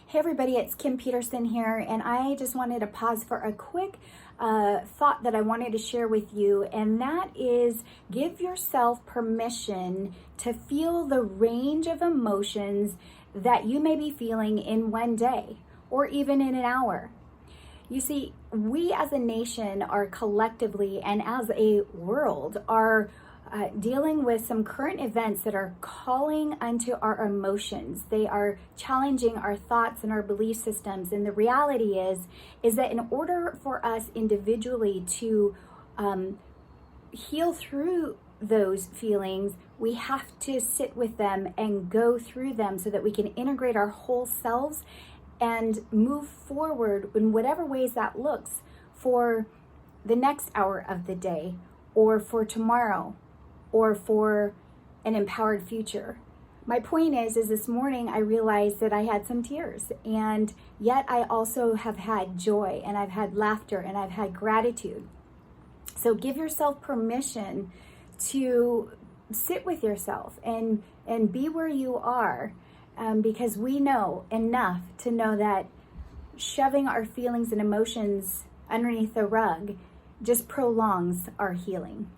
Hey everybody, it's Kim Peterson here, and I just wanted to pause for a quick thought that I wanted to share with you, and that is give yourself permission to feel the range of emotions that you may be feeling in one day or even in an hour. You see, we as a nation are collectively and as a world are dealing with some current events that are calling unto our emotions. They are challenging our thoughts and our belief systems. And the reality is that in order for us individually to heal through those feelings, we have to sit with them and go through them so that we can integrate our whole selves and move forward in whatever ways that looks for the next hour of the day, or for tomorrow, or for an empowered future. My point is this morning I realized that I had some tears, and yet I also have had joy, and I've had laughter, and I've had gratitude. So give yourself permission to sit with yourself and be where you are, because we know enough to know that shoving our feelings and emotions underneath the rug just prolongs our healing.